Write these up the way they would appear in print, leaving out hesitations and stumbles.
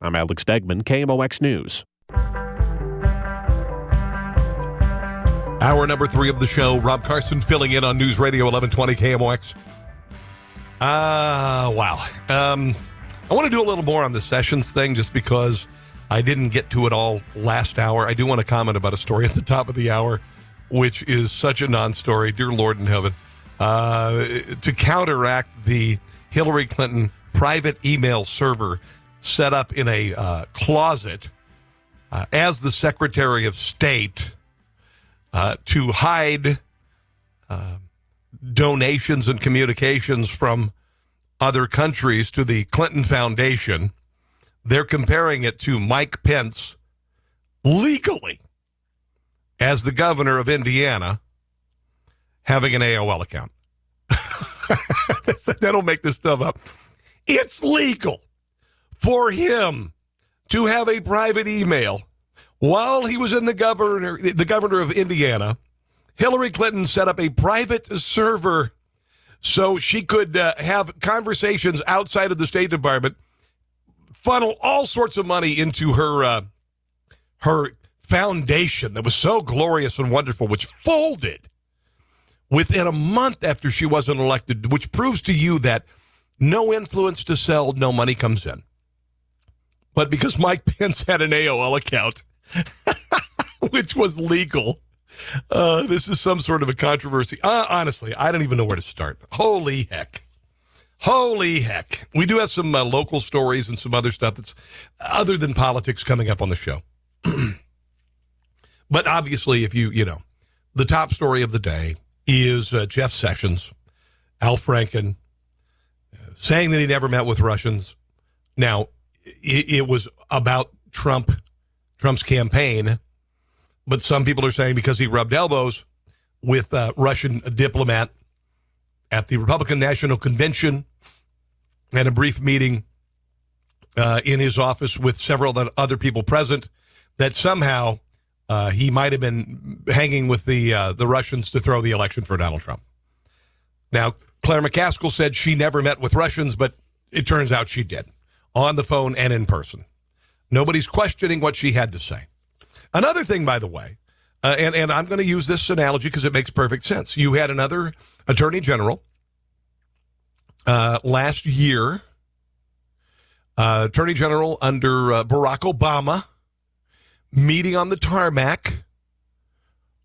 I'm Alex Degman, KMOX News. Hour number 3 of the show. Rob Carson filling in on News Radio 1120 KMOX. Wow. I want to do a little more on the Sessions thing just because I didn't get to it all last hour. I do want to comment about a story at the top of the hour, which is such a non-story. Dear Lord in heaven. To counteract the Hillary Clinton private email server set up in a closet as the Secretary of State to hide donations and communications from other countries to the Clinton Foundation. They're comparing it to Mike Pence legally as the governor of Indiana having an AOL account. They don't make this stuff up. It's legal for him to have a private email. While he was in the governor of Indiana, Hillary Clinton set up a private server so she could have conversations outside of the State Department, funnel all sorts of money into her foundation that was so glorious and wonderful, which folded within a month after she wasn't elected, which proves to you that no influence to sell, no money comes in. But because Mike Pence had an AOL account, which was legal, this is some sort of a controversy. Honestly, I don't even know where to start. Holy heck. Holy heck. We do have some local stories and some other stuff that's other than politics coming up on the show. But obviously, if you know, the top story of the day is Jeff Sessions, Al Franken, saying that he never met with Russians. Now, it was about Trump's campaign, but some people are saying because he rubbed elbows with a Russian diplomat at the Republican National Convention and a brief meeting in his office with several other people present, that somehow he might have been hanging with the Russians to throw the election for Donald Trump. Now, Claire McCaskill said she never met with Russians, but it turns out she did, on the phone and in person. Nobody's questioning what she had to say. Another thing, by the way, and I'm going to use this analogy because it makes perfect sense. You had another attorney general last year, attorney general under Barack Obama, meeting on the tarmac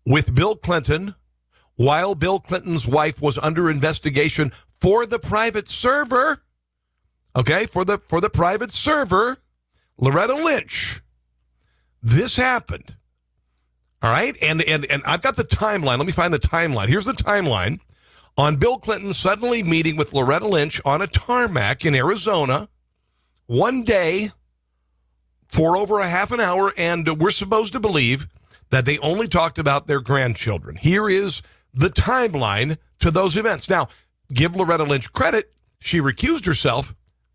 with Bill Clinton while Bill Clinton's wife was under investigation for the private server. Okay, for the private server, Loretta Lynch. This happened. All right, and I've got the timeline. Let me find the timeline. Here's the timeline on Bill Clinton suddenly meeting with Loretta Lynch on a tarmac in Arizona one day for over a half an hour, and we're supposed to believe that they only talked about their grandchildren. Here is the timeline to those events. Now, give Loretta Lynch credit. She recused herself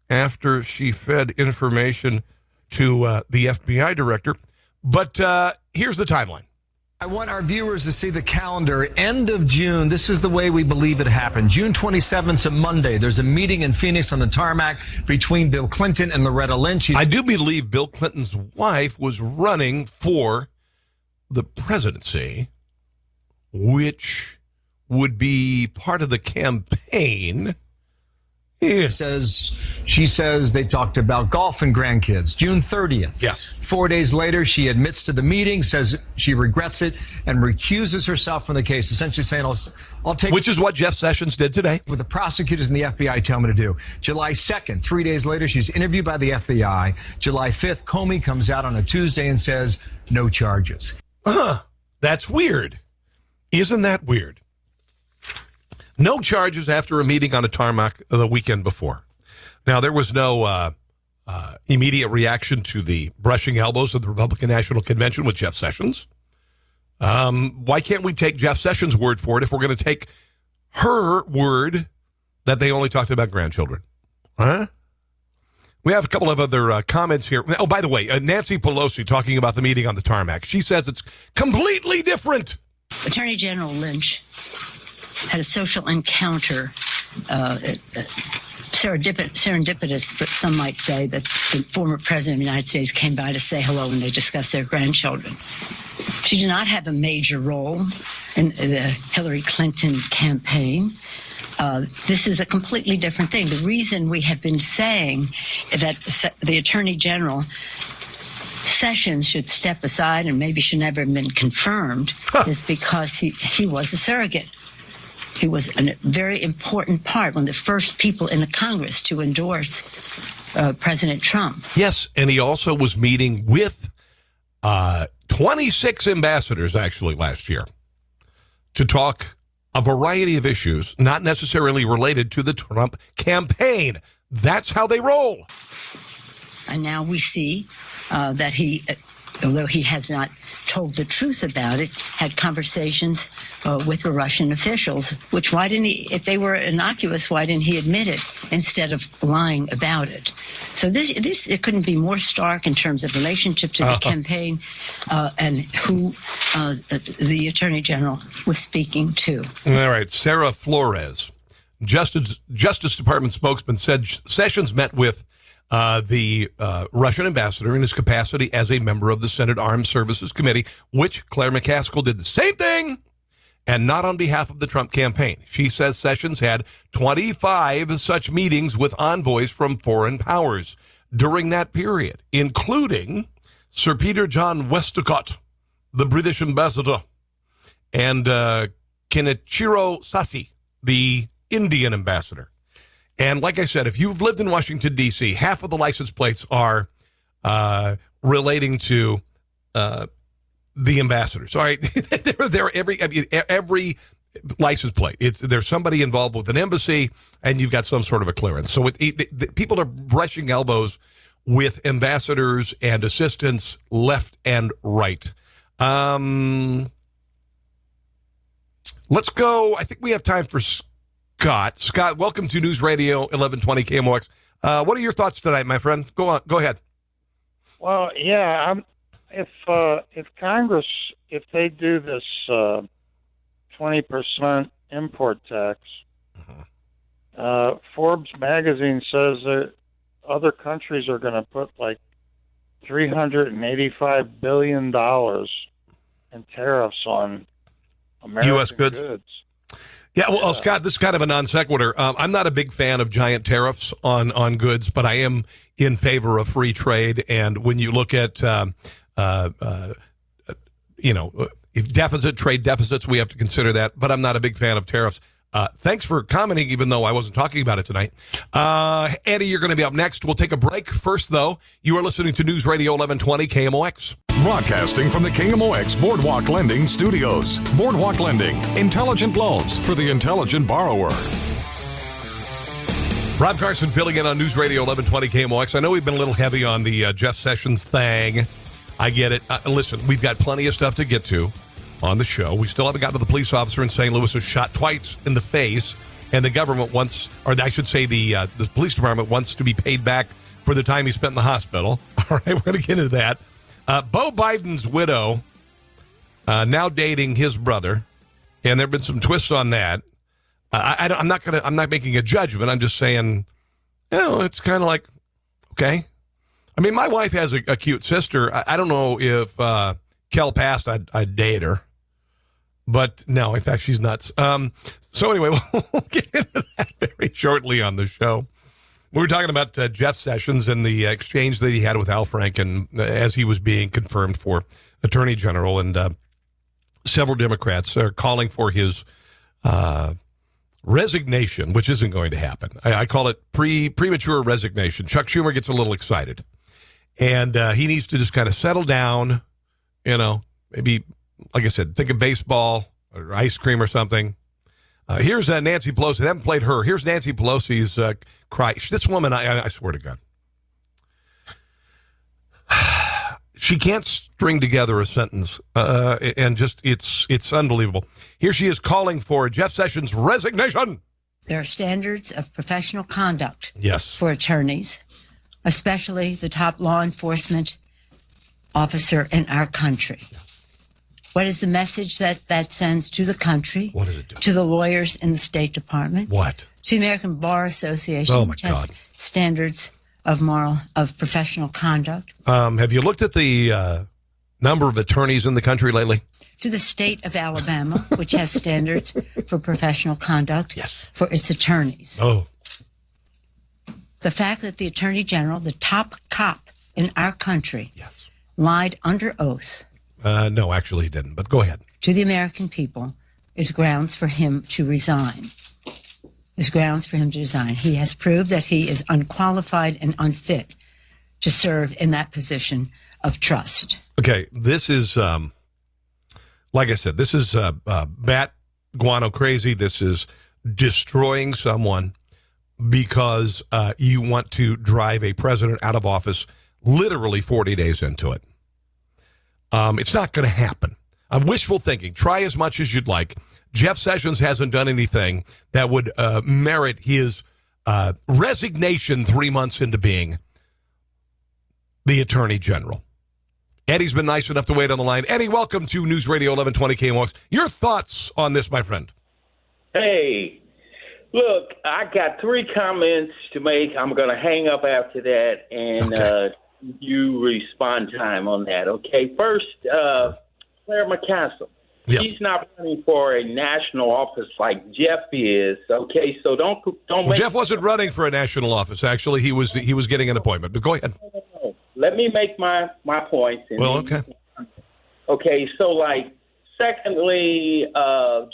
after she fed information to the FBI director. But here's the timeline. I want our viewers to see the calendar. End of June. This is the way we believe it happened. June 27th, a Monday. There's a meeting in Phoenix on the tarmac between Bill Clinton and Loretta Lynch. I do believe Bill Clinton's wife was running for the presidency, which would be part of the campaign. Yeah. She says they talked about golf and grandkids. June 30th. Yes. 4 days later, she admits to the meeting, says she regrets it, and recuses herself from the case, essentially saying, I'll take... Which is what Jeff Sessions did today. What the prosecutors and the FBI tell me to do. July 2nd, 3 days later, she's interviewed by the FBI. July 5th, Comey comes out on a Tuesday and says, no charges. That's weird. Isn't that weird? No charges after a meeting on a tarmac the weekend before. Now, there was no immediate reaction to the brushing elbows of the Republican National Convention with Jeff Sessions. Why can't we take Jeff Sessions' word for it if we're going to take her word that they only talked about grandchildren? Huh? We have a couple of other comments here. Oh, by the way, Nancy Pelosi talking about the meeting on the tarmac. She says it's completely different. Attorney General Lynch had a social encounter serendipitous, but some might say, that the former president of the United States came by to say hello when they discussed their grandchildren. She did not have a major role in the Hillary Clinton campaign. This is a completely different thing. The reason we have been saying that the Attorney General Sessions should step aside and maybe should never have been confirmed is because he was a surrogate. He was a very important part, one of the first people in the Congress to endorse President Trump. Yes, and he also was meeting with 26 ambassadors, actually, last year to talk a variety of issues, not necessarily related to the Trump campaign. That's how they roll. And now we see that he, although he has not told the truth about it, had conversations with the Russian officials, which why didn't he, if they were innocuous, why didn't he admit it instead of lying about it? So this it couldn't be more stark in terms of relationship to the campaign and who the Attorney General was speaking to. All right, Sarah Flores, Justice Department spokesman, said Sessions met with the Russian ambassador in his capacity as a member of the Senate Armed Services Committee, which Claire McCaskill did the same thing, and not on behalf of the Trump campaign. She says Sessions had 25 such meetings with envoys from foreign powers during that period, including Sir Peter John Westcott, the British ambassador, and Kenichiro Sassi, the Indian ambassador. And like I said, if you've lived in Washington, D.C., half of the license plates are relating to the ambassadors. All right, they're every license plate. There's somebody involved with an embassy, and you've got some sort of a clearance. So people are brushing elbows with ambassadors and assistants left and right. Let's go. I think we have time for Scott. Scott, welcome to News Radio 1120 KMOX. What are your thoughts tonight, my friend? Go on. Go ahead. Well, yeah, if Congress, if they do this 20% import tax, Forbes magazine says that other countries are going to put like $385 billion in tariffs on American U.S. goods. Yeah, well, Scott, this is kind of a non sequitur. I'm not a big fan of giant tariffs on goods, but I am in favor of free trade. And when you look at, trade deficits, we have to consider that. But I'm not a big fan of tariffs. Thanks for commenting, even though I wasn't talking about it tonight. Eddie, you're going to be up next. We'll take a break. First, though, you are listening to News Radio 1120 KMOX. Broadcasting from the KMOX Boardwalk Lending Studios. Boardwalk Lending. Intelligent loans for the intelligent borrower. Rob Carson filling in on News Radio 1120 KMOX. I know we've been a little heavy on the Jeff Sessions thing. I get it. Listen, we've got plenty of stuff to get to on the show. We still haven't gotten to the police officer in St. Louis who was shot twice in the face, and the government wants, or I should say the police department wants to be paid back for the time he spent in the hospital. All right, we're going to get into that. Beau Biden's widow now dating his brother, and there have been some twists on that. I'm not making a judgment. I'm just saying, it's kind of like, okay. I mean, my wife has a cute sister. I don't know if Kel passed, I'd date her. But no, in fact, she's nuts. So anyway, we'll get into that very shortly on the show. We were talking about Jeff Sessions and the exchange that he had with Al Franken as he was being confirmed for Attorney General, and several Democrats are calling for his resignation, which isn't going to happen. I call it premature resignation. Chuck Schumer gets a little excited, and he needs to just kind of settle down, maybe, like I said, think of baseball or ice cream or something. Here's Nancy Pelosi. They haven't played her. Here's Nancy Pelosi's cry. This woman, I swear to God, she can't string together a sentence, and just it's unbelievable. Here she is calling for Jeff Sessions' resignation. There are standards of professional conduct yes. for attorneys, especially the top law enforcement officer in our country. What is the message that sends to the country? What does it do? To the lawyers in the State Department? What? To the American Bar Association, Oh, my which has God. standards of professional conduct. Have you looked at the number of attorneys in the country lately? To the state of Alabama, which has standards for professional conduct for its attorneys. Oh. The fact that the Attorney General, the top cop in our country, Yes. lied under oath. No, actually he didn't, but go ahead. To the American people is grounds for him to resign. He has proved that he is unqualified and unfit to serve in that position of trust. Okay, this is, like I said, this is bat guano crazy. This is destroying someone because you want to drive a president out of office literally 40 days into it. It's not going to happen. I'm wishful thinking. Try as much as you'd like. Jeff Sessions hasn't done anything that would merit his resignation 3 months into being the Attorney General. Eddie's been nice enough to wait on the line. Eddie, welcome to News Radio 1120 KMOX. Your thoughts on this, my friend? Hey, look, I got 3 comments to make. I'm going to hang up after that, and you respond time on that, okay? First, Claire McCaskill. Yes. She's not running for a national office like Jeff is, okay? So don't. Well, Jeff wasn't running for a national office. Actually, he was getting an appointment. But go ahead. No. Let me make my points. Okay. Okay. So, secondly,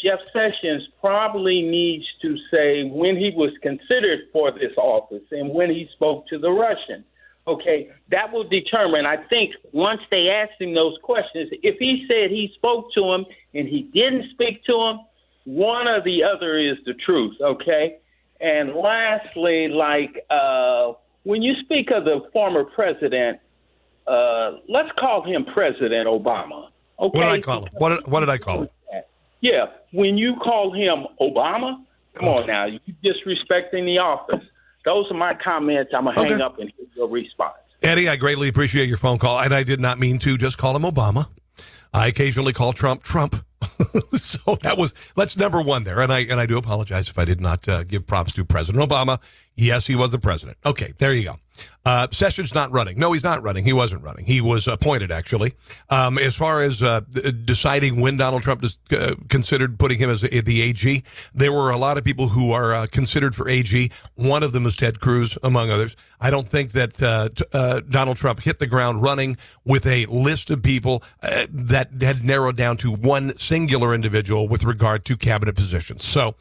Jeff Sessions probably needs to say when he was considered for this office and when he spoke to the Russian. Okay, that will determine, I think, once they ask him those questions, if he said he spoke to him and he didn't speak to him, one or the other is the truth, okay? And lastly, when you speak of the former president, let's call him President Obama, okay? What did I call him? What did I call him? Yeah, when you call him Obama, come on now, you're disrespecting the office. Those are my comments. I'm going to hang up and hear your response. Eddie, I greatly appreciate your phone call, and I did not mean to just call him Obama. I occasionally call Trump. So that's number one there, and I do apologize if I did not give props to President Obama. Yes, he was the president. Okay, there you go. Sessions not running. No, he's not running. He wasn't running. He was appointed, actually. As far as deciding when Donald Trump considered putting him as the AG, there were a lot of people who are considered for AG. One of them is Ted Cruz, among others. I don't think that Donald Trump hit the ground running with a list of people that had narrowed down to one singular individual with regard to cabinet positions. So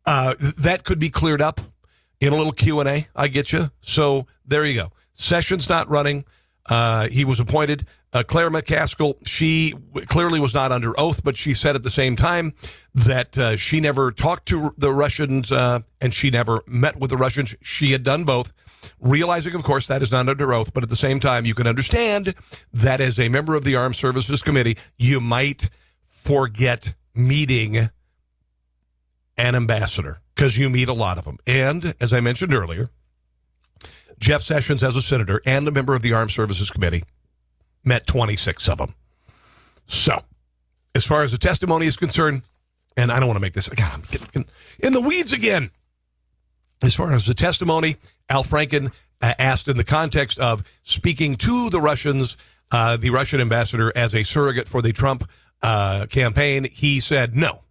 that could be cleared up in a little Q&A. I get you. So there you go. Sessions not running. He was appointed. Claire McCaskill, she clearly was not under oath, but she said at the same time that she never talked to the Russians and she never met with the Russians. She had done both, realizing, of course, that is not under oath. But at the same time, you can understand that as a member of the Armed Services Committee, you might forget meeting an ambassador because you meet a lot of them. And as I mentioned earlier, Jeff Sessions, as a senator and a member of the Armed Services Committee, met 26 of them. So, as far as the testimony is concerned, and I don't want to make this, God, I'm getting in the weeds again. As far as the testimony, Al Franken asked in the context of speaking to the Russians, the Russian ambassador as a surrogate for the Trump campaign, he said no.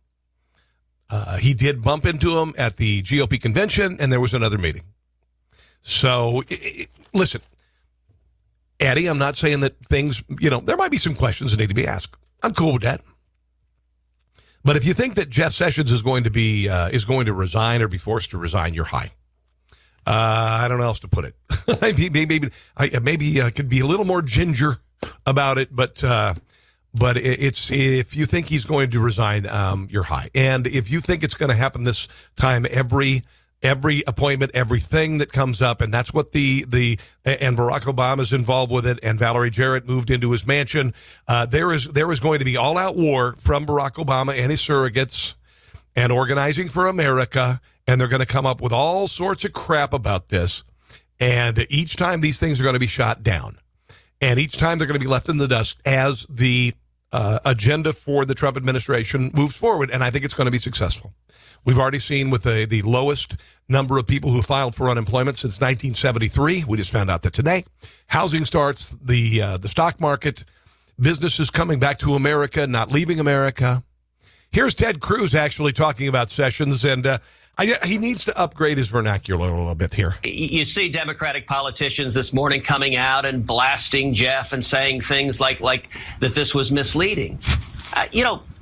He did bump into him at the GOP convention, and there was another meeting. So, listen, Eddie, I'm not saying that things, there might be some questions that need to be asked. I'm cool with that. But if you think that Jeff Sessions is going to resign or be forced to resign, you're high. I don't know how else to put it. maybe I could be a little more ginger about it, but it's if you think he's going to resign, you're high. And if you think it's going to happen this time, every appointment, everything that comes up, and that's what and Barack Obama is involved with it, and Valerie Jarrett moved into his mansion. There is going to be all-out war from Barack Obama and his surrogates and Organizing for America, and they're going to come up with all sorts of crap about this. And each time these things are going to be shot down, and each time they're going to be left in the dust as the agenda for the Trump administration moves forward, and I think it's going to be successful. We've already seen with the lowest number of people who filed for unemployment since 1973. We just found out that today. Housing starts, the stock market, businesses coming back to America, not leaving America. Here's Ted Cruz actually talking about Sessions, and he needs to upgrade his vernacular a little bit here. You see Democratic politicians this morning coming out and blasting Jeff and saying things like that this was misleading.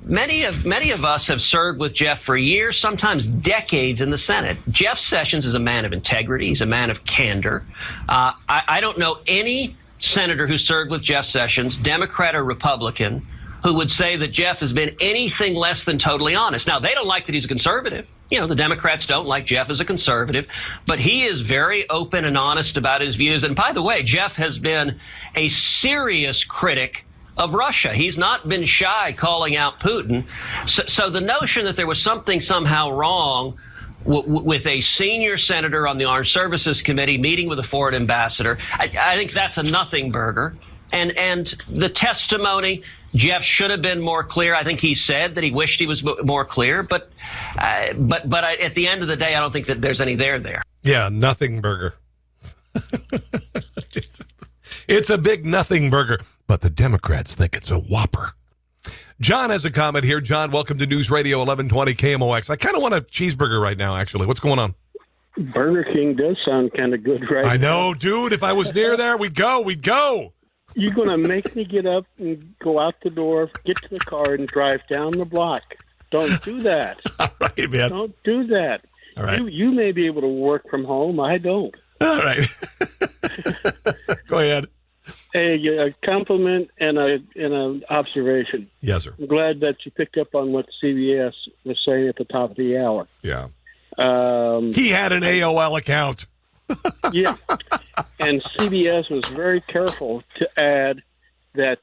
Many of us have served with Jeff for years, sometimes decades in the Senate. Jeff Sessions is a man of integrity. He's a man of candor. I don't know any senator who served with Jeff Sessions, Democrat or Republican, who would say that Jeff has been anything less than totally honest. Now, they don't like that he's a conservative. The Democrats don't like Jeff as a conservative, but he is very open and honest about his views. And by the way, Jeff has been a serious critic of Russia. He's not been shy calling out Putin. So the notion that there was something somehow wrong with a senior senator on the Armed Services Committee meeting with a foreign ambassador, I think that's a nothing burger. And the testimony, Jeff should have been more clear. I think he said that he wished he was more clear, but at the end of the day, I don't think that there's any there. Yeah, nothing burger. It's a big nothing burger, but the Democrats think it's a whopper. John has a comment here. John, welcome to News Radio 1120 KMOX. I kind of want a cheeseburger right now, actually. What's going on? Burger King does sound kind of good right now. I know, dude. If I was near there, we'd go. You're going to make me get up and go out the door, get to the car, and drive down the block. Don't do that. All right, man. Don't do that. All right. You may be able to work from home. I don't. All right. Go ahead. A compliment and an observation. Yes, sir. I'm glad that you picked up on what CBS was saying at the top of the hour. Yeah. He had an AOL account. Yeah. And CBS was very careful to add that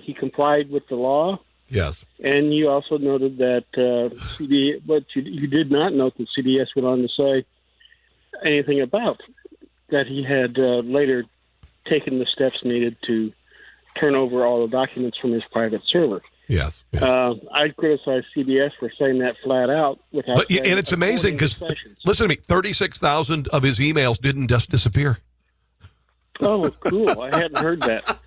he complied with the law. Yes. And you also noted that but you did not note that CBS went on to say anything about that he had later taken the steps needed to turn over all the documents from his private server. Yes. I criticize CBS for saying that flat out. And it's amazing because, listen to me, 36,000 of his emails didn't just disappear. Oh, cool. I hadn't heard that.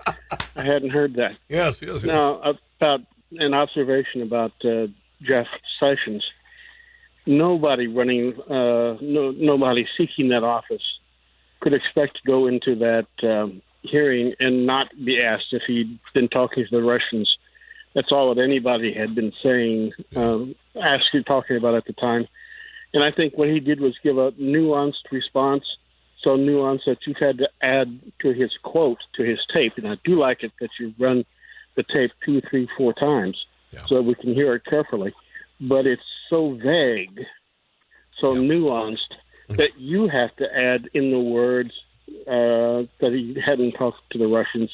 Yes. Now, about an observation about Jeff Sessions. Nobody nobody seeking that office could expect to go into that hearing and not be asked if he'd been talking to the Russians. That's all that anybody had been saying, talking about at the time. And I think what he did was give a nuanced response, so nuanced that you've had to add to his quote, to his tape. And I do like it that you run the tape 2, 3, 4 times so we can hear it carefully. But it's so vague, so nuanced, that you have to add in the words that he hadn't talked to the Russians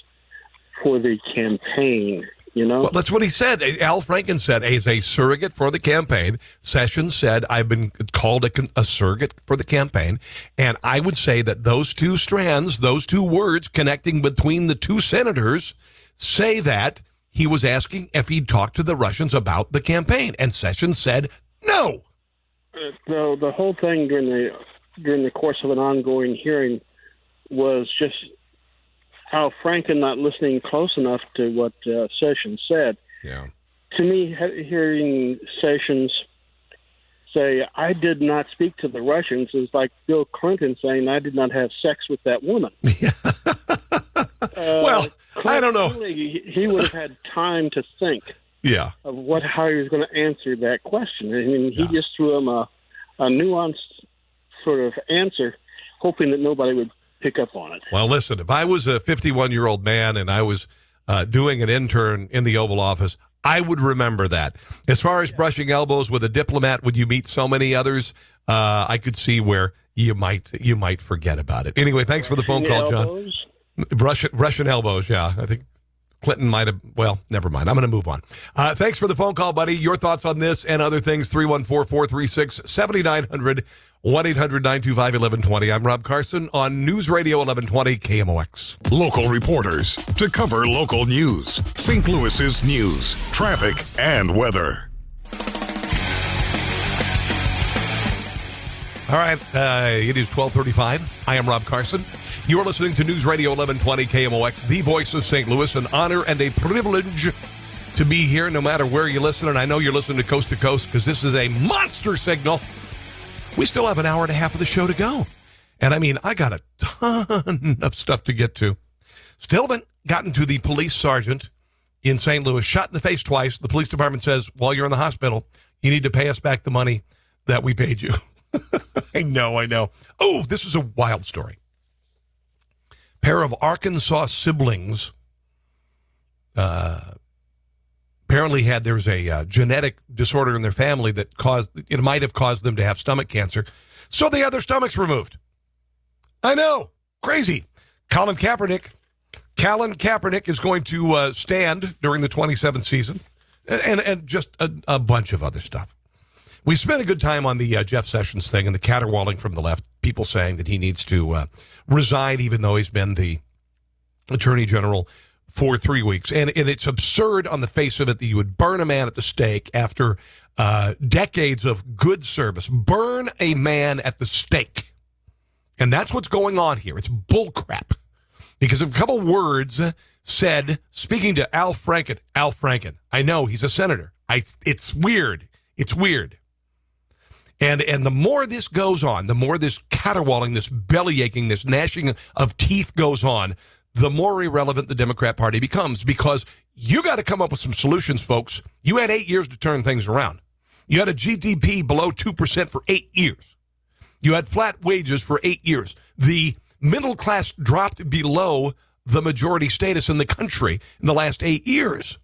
for the campaign. Well, that's what he said. Al Franken said, as a surrogate for the campaign. Sessions said, I've been called a surrogate for the campaign. And I would say that those two strands, those two words connecting between the two senators, say that he was asking if he'd talked to the Russians about the campaign. And Sessions said, no. The whole thing during the course of an ongoing hearing was just how Franken not listening close enough to what Sessions said. Yeah. To me, hearing Sessions say, I did not speak to the Russians, is like Bill Clinton saying, I did not have sex with that woman. Well, I don't know. He would have had time to think of how he was going to answer that question. I mean, he just threw him a nuanced sort of answer, hoping that nobody would pick up on it. Well, listen, if I was a 51-year-old man and I was doing an intern in the Oval Office, I would remember that. As far as brushing elbows with a diplomat, when you meet so many others, I could see where you might forget about it. Anyway, thanks for the phone call, John. Russian elbows, yeah. I think Clinton might have, well, never mind. I'm going to move on. Thanks for the phone call, buddy. Your thoughts on this and other things, 314-436-7900 1-800-925-1120. I'm Rob Carson on News Radio 1120 KMOX. Local reporters to cover local news. St. Louis's news, traffic, and weather. All right, it is 12:35. I am Rob Carson. You are listening to News Radio 1120 KMOX, the voice of St. Louis. An honor and a privilege to be here no matter where you listen. And I know you're listening to Coast because this is a monster signal. We still have an hour and a half of the show to go. And I mean, I got a ton of stuff to get to. Still haven't gotten to the police sergeant in St. Louis, shot in the face twice. The police department says, while you're in the hospital, you need to pay us back the money that we paid you. I know. Oh, this is a wild story. Pair of Arkansas siblings apparently there's a genetic disorder in their family that might have caused them to have stomach cancer. So they had their stomachs removed. I know. Crazy. Colin Kaepernick is going to stand during the 27th season and just a bunch of other stuff. We spent a good time on the Jeff Sessions thing and the caterwauling from the left, people saying that he needs to resign even though he's been the attorney general for 3 weeks. And it's absurd on the face of it that you would burn a man at the stake after decades of good service. Burn a man at the stake. And that's what's going on here. It's bullcrap. Because of a couple words said, speaking to Al Franken. I know, he's a senator. It's weird. It's weird. And the more this goes on, the more this caterwauling, this belly aching, this gnashing of teeth goes on, the more irrelevant the Democrat Party becomes, because you got to come up with some solutions, folks. You had 8 years to turn things around. You had a GDP below 2% for 8 years. You had flat wages for 8 years. The middle class dropped below the majority status in the country in the last 8 years.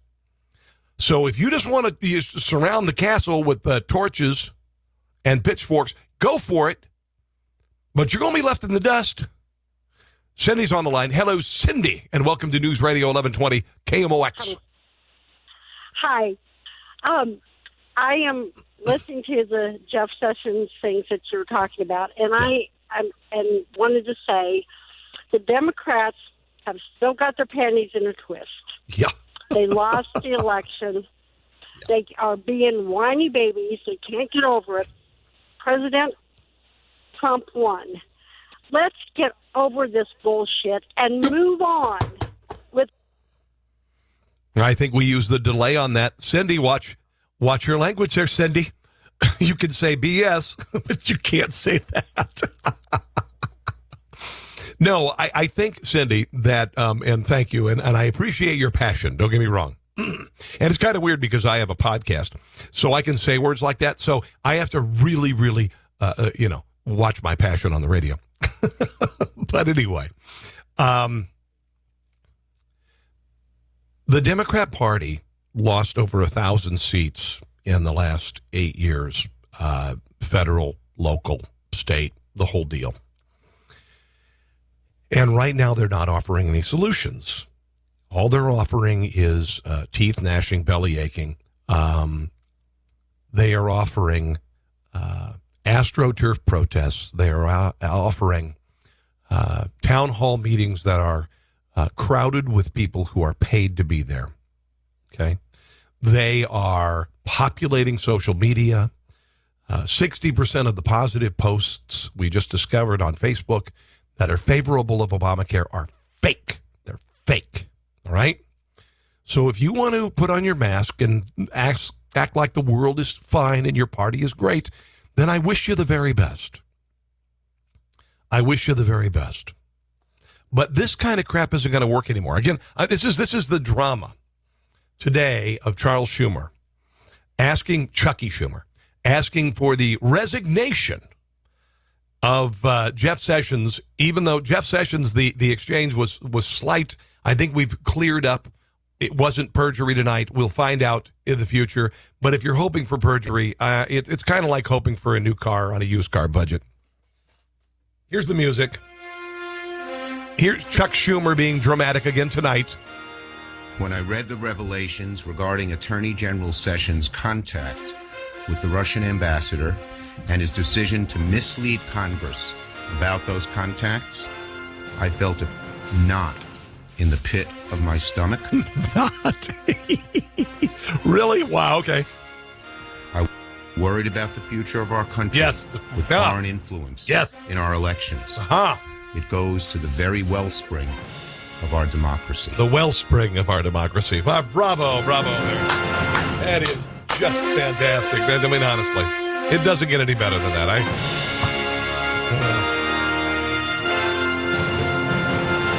So if you just want to surround the castle with torches and pitchforks, go for it. But you're going to be left in the dust. Cindy's on the line. Hello, Cindy, and welcome to News Radio 1120 KMOX. Hi. I am listening to the Jeff Sessions things that you're talking about, and I wanted to say the Democrats have still got their panties in a twist. Yeah. They lost the election. They are being whiny babies. They can't get over it. President Trump won. Let's get over this bullshit and move on with. I think we use the delay on that. Cindy, watch your language there, Cindy. You can say BS, but you can't say that. No, I think, Cindy, that, and thank you, and I appreciate your passion. Don't get me wrong. And it's kind of weird because I have a podcast, so I can say words like that. So I have to really, really, watch my passion on the radio. But anyway, the Democrat Party lost over 1,000 seats in the last 8 years, federal, local, state, the whole deal. And right now they're not offering any solutions. All they're offering is teeth gnashing, belly aching. They are offering AstroTurf protests. They are offering town hall meetings that are crowded with people who are paid to be there. Okay? They are populating social media. 60% of the positive posts we just discovered on Facebook that are favorable of Obamacare are fake. They're fake. All right? So if you want to put on your mask and act like the world is fine and your party is great, then I wish you the very best. I wish you the very best. But this kind of crap isn't going to work anymore. Again, this is the drama today of Charles Schumer Chucky Schumer, asking for the resignation of Jeff Sessions, even though Jeff Sessions, the exchange was slight. I think we've cleared up. It wasn't perjury tonight. We'll find out in the future. But if you're hoping for perjury, it's kind of like hoping for a new car on a used car budget. Here's the music. Here's Chuck Schumer being dramatic again tonight. When I read the revelations regarding Attorney General Sessions' contact with the Russian ambassador and his decision to mislead Congress about those contacts, I felt a knot in the pit of my stomach. Not. Really? Wow, okay. I worried about the future of our country. Yes. With foreign influence. Yes. In our elections. Uh-huh. It goes to the very wellspring of our democracy. The wellspring of our democracy. Bravo there. That is just fantastic. I mean, honestly, it doesn't get any better than that.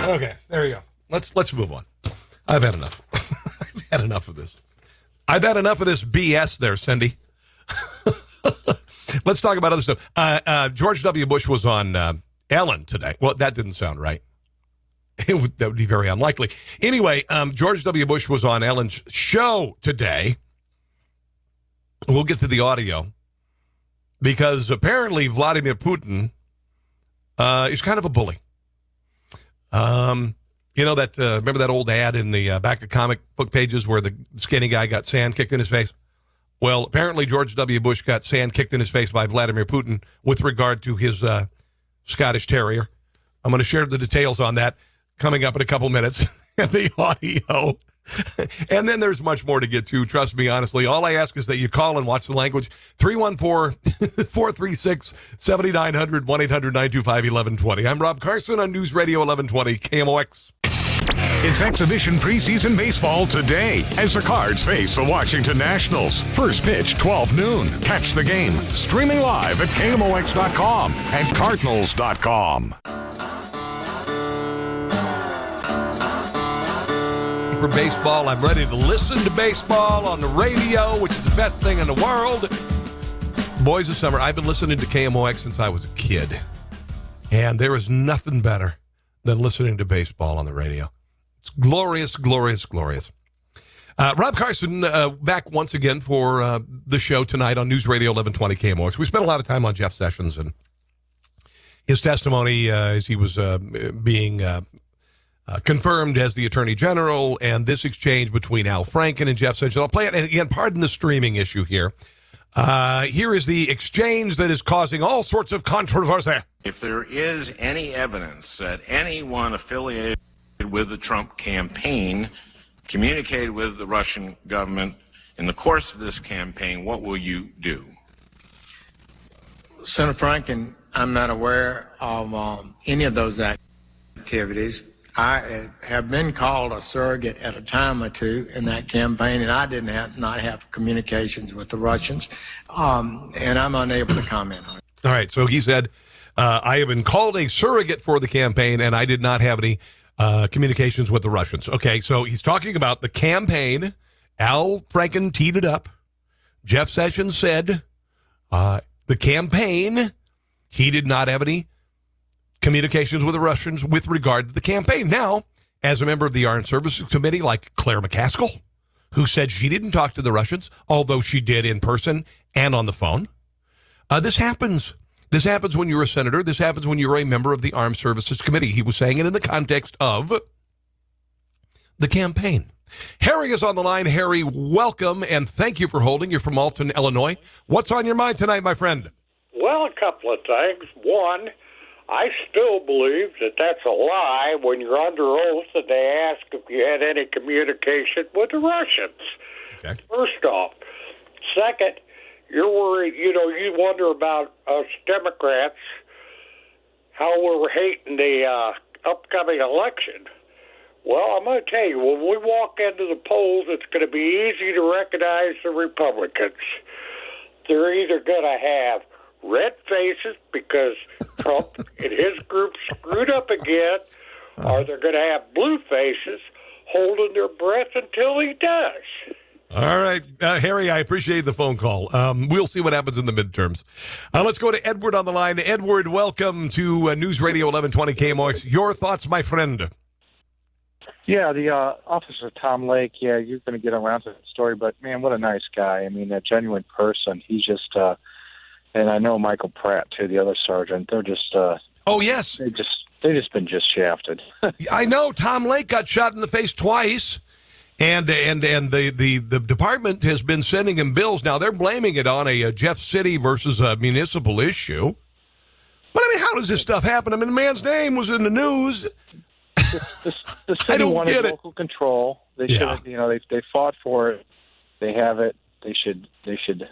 Okay, there you go. Let's move on. I've had enough. I've had enough of this. I've had enough of this BS there, Cindy. Let's talk about other stuff. George W. Bush was on Ellen today. Well, that didn't sound right. That would be very unlikely. Anyway, George W. Bush was on Ellen's show today. We'll get to the audio because apparently Vladimir Putin is kind of a bully. You know that remember that old ad in the back of comic book pages where the skinny guy got sand kicked in his face? Well, apparently George W. Bush got sand kicked in his face by Vladimir Putin with regard to his Scottish Terrier. I'm going to share the details on that coming up in a couple minutes and the audio. And then there's much more to get to. Trust me, honestly. All I ask is that you call and watch the language. 314-436-7900, 1-800-925-1120. I'm Rob Carson on News Radio 1120 KMOX. It's exhibition preseason baseball today as the Cards face the Washington Nationals. First pitch, 12 noon. Catch the game streaming live at KMOX.com and Cardinals.com. For baseball, I'm ready to listen to baseball on the radio, which is the best thing in the world. Boys of summer, I've been listening to KMOX since I was a kid. And there is nothing better than listening to baseball on the radio. It's glorious, glorious, glorious. Rob Carson back once again for the show tonight on News Radio 1120 KMOX. We spent a lot of time on Jeff Sessions and his testimony as he was being confirmed as the Attorney General, and this exchange between Al Franken and Jeff Sessions. I'll play it, and again, pardon the streaming issue here. Here is the exchange that is causing all sorts of controversy. If there is any evidence that anyone affiliated with the Trump campaign communicated with the Russian government in the course of this campaign, what will you do? Senator Franken, I'm not aware of any of those activities. I have been called a surrogate at a time or two in that campaign, and I did not have communications with the Russians, and I'm unable to comment on it. All right, so he said, I have been called a surrogate for the campaign, and I did not have any communications with the Russians. Okay, so he's talking about the campaign. Al Franken teed it up. Jeff Sessions said the campaign, he did not have any communications with the Russians with regard to the campaign. Now, as a member of the Armed Services Committee, like Claire McCaskill, who said she didn't talk to the Russians, although she did in person and on the phone, this happens. This happens when you're a senator. This happens when you're a member of the Armed Services Committee. He was saying it in the context of the campaign. Harry is on the line. Harry, welcome, and thank you for holding. You're from Alton, Illinois. What's on your mind tonight, my friend? Well, a couple of things. One, I still believe that that's a lie when you're under oath and they ask if you had any communication with the Russians. Okay. First off. Second, you're worried, you wonder about us Democrats, how we're hating the upcoming election. Well, I'm going to tell you, when we walk into the polls, it's going to be easy to recognize the Republicans. They're either going to have red faces because Trump and his group screwed up again, or they're going to have blue faces holding their breath until he does. All right, Harry, I appreciate the phone call. We'll see what happens in the midterms. Let's go to Edward on the line. Edward, welcome to News Radio 1120 KMOX. Your thoughts, my friend? Yeah, the Officer Tom Lake, you're going to get around to the story, but, man, what a nice guy. I mean, a genuine person. He's just, and I know Michael Pratt, too, the other sergeant, they're just... oh, yes. They just been shafted. I know. Tom Lake got shot in the face twice, And the department has been sending him bills. Now, they're blaming it on a Jeff City versus a municipal issue. But, I mean, how does this stuff happen? I mean, the man's name was in the news. The city wanted local control. They should have, they fought for it. They have it. They should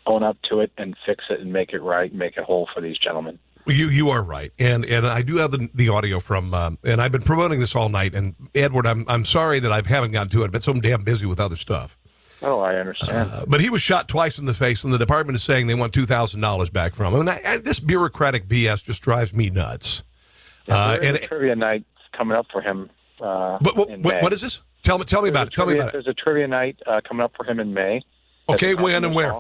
own up to it and fix it and make it right, make it whole for these gentlemen. You are right, and I do have the audio from, and I've been promoting this all night. And Edward, I'm sorry that I haven't gotten to it. I've been so damn busy with other stuff. Oh, I understand. But he was shot twice in the face, and the department is saying they want $2,000 back from him. And this bureaucratic BS just drives me nuts. Yeah, and a trivia night coming up for him. What is this? Tell me about it. Tell me about it. There's a trivia night coming up for him in May. Okay, when and where?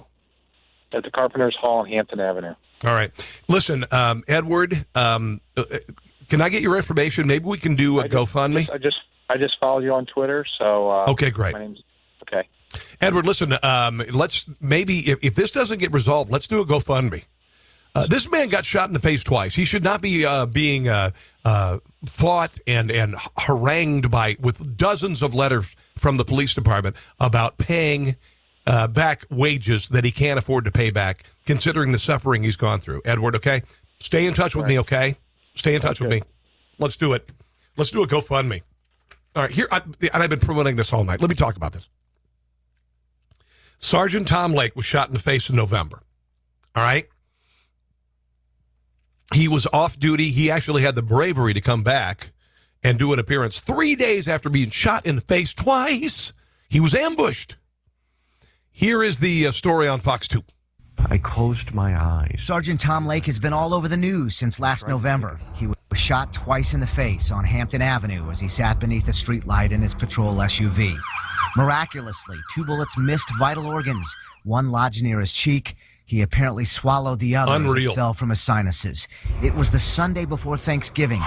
At the Carpenter's Hall on Hampton Avenue. All right. Listen, Edward, can I get your information? Maybe we can do a GoFundMe. I just followed you on Twitter, so okay, great. My name's okay. Edward, listen, let's maybe if this doesn't get resolved, let's do a GoFundMe. This man got shot in the face twice. He should not be being fought and harangued with dozens of letters from the police department about paying back wages that he can't afford to pay back, considering the suffering he's gone through. Edward, okay? Stay in touch with me, okay? Stay in touch with me. Let's do it. Let's do a GoFundMe. All right, here, and I've been promoting this all night. Let me talk about this. Sergeant Tom Lake was shot in the face in November. All right? He was off duty. He actually had the bravery to come back and do an appearance 3 days after being shot in the face twice. He was ambushed. Here is the story on Fox 2. I closed my eyes. Sergeant Tom Lake has been all over the news since last November. He was shot twice in the face on Hampton Avenue as he sat beneath a streetlight in his patrol SUV. Miraculously, 2 bullets missed vital organs. One lodged near his cheek. He apparently swallowed the other as it fell from his sinuses. It was the Sunday before Thanksgiving.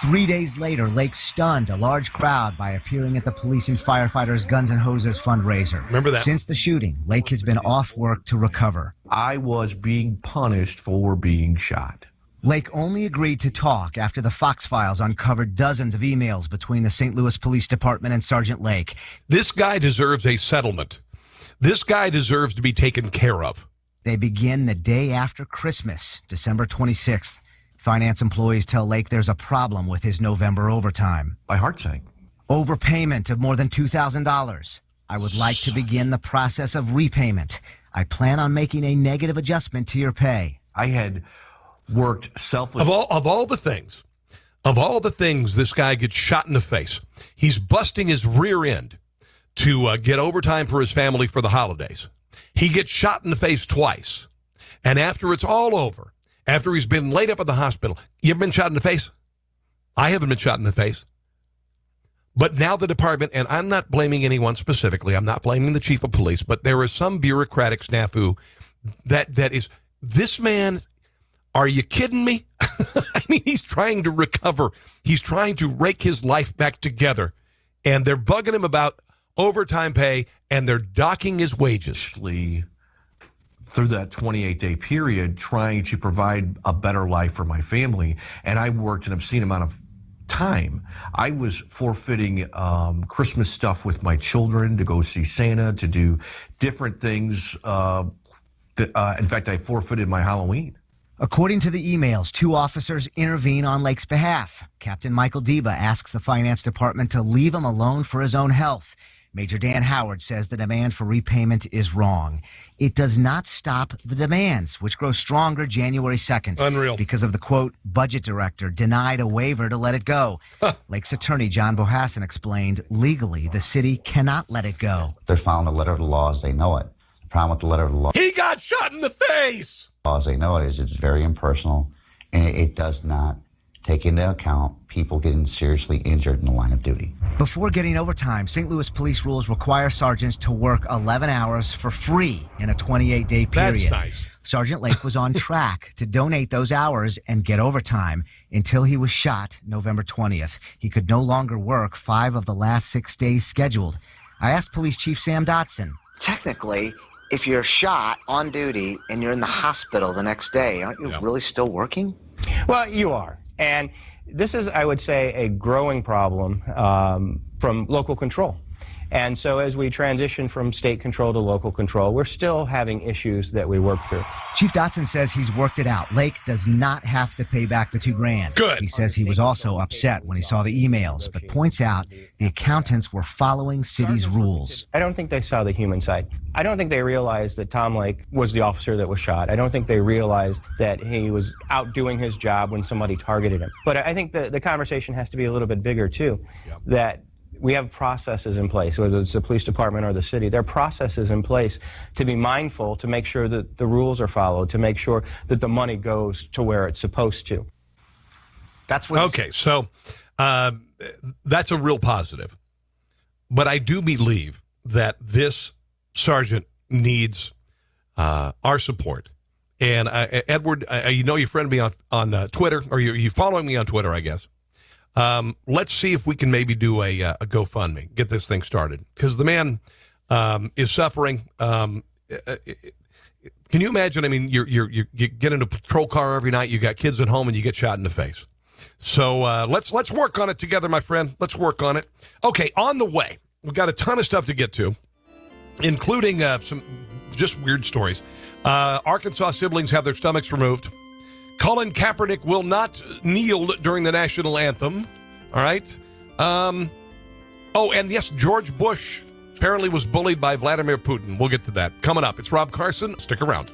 3 days later, Lake stunned a large crowd by appearing at the police and firefighters Guns and Hoses fundraiser. Remember that? Since the shooting, Lake has been off work to recover. I was being punished for being shot. Lake only agreed to talk after the Fox Files uncovered dozens of emails between the St. Louis Police Department and Sergeant Lake. This guy deserves a settlement. This guy deserves to be taken care of. They begin the day after Christmas, December 26th. Finance employees tell Lake there's a problem with his November overtime. My heart sank. Overpayment of more than $2,000. I would like to begin the process of repayment. I plan on making a negative adjustment to your pay. I had worked selflessly. Of all the things, this guy gets shot in the face. He's busting his rear end to get overtime for his family for the holidays. He gets shot in the face twice. And after it's all over, after he's been laid up at the hospital, you ever been shot in the face? I haven't been shot in the face. But now the department, and I'm not blaming anyone specifically, I'm not blaming the chief of police, but there is some bureaucratic snafu that is, this man, are you kidding me? I mean, he's trying to recover. He's trying to rake his life back together. And they're bugging him about overtime pay, and they're docking his wages. Through that 28-day period, trying to provide a better life for my family, and I worked an obscene amount of time. I was forfeiting Christmas stuff with my children to go see Santa, to do different things. In fact, I forfeited my Halloween. According to the emails, 2 officers intervene on Lake's behalf. Captain Michael Diva asks the finance department to leave him alone for his own health. Major Dan Howard says the demand for repayment is wrong. It does not stop the demands, which grow stronger January 2nd. Unreal. Because of the, quote, budget director denied a waiver to let it go. Lake's attorney, John Bohassan, explained legally the city cannot let it go. They're following the letter of the law as they know it. The problem with the letter of the law... He got shot in the face! As they know it is it's very impersonal, and it does not take into account people getting seriously injured in the line of duty. Before getting overtime, St. Louis police rules require sergeants to work 11 hours for free in a 28-day period. That's nice. Sergeant Lake was on track to donate those hours and get overtime until he was shot November 20th. He could no longer work 5 of the last 6 days scheduled. I asked Police Chief Sam Dotson. Technically, if you're shot on duty and you're in the hospital the next day, aren't you really still working? Well, you are. And This is, I would say, a growing problem from local control. And so as we transition from state control to local control, we're still having issues that we work through. Chief Dotson says he's worked it out. Lake does not have to pay back the $2,000. Good. He says he was also upset when he saw the emails, but points out the accountants were following city's rules. I don't think they saw the human side. I don't think they realized that Tom Lake was the officer that was shot. I don't think they realized that he was out doing his job when somebody targeted him. But I think the conversation has to be a little bit bigger, too, that we have processes in place, whether it's the police department or the city. There are processes in place to be mindful, to make sure that the rules are followed, to make sure that the money goes to where it's supposed to. That's what. Okay, so that's a real positive. But I do believe that this sergeant needs our support. And Edward, you know you friend me on Twitter, or you're following me on Twitter, I guess. Let's see if we can maybe do a GoFundMe, get this thing started, because the man is suffering. Can you imagine? I mean, you get in a patrol car every night, you got kids at home, and you get shot in the face. So let's work on it together, my friend. Let's work on it. Okay, on the way, we've got a ton of stuff to get to, including some just weird stories. Arkansas siblings have their stomachs removed. Colin Kaepernick will not kneel during the national anthem. All right. Oh, and yes, George Bush apparently was bullied by Vladimir Putin. We'll get to that coming up. It's Rob Carson. Stick around.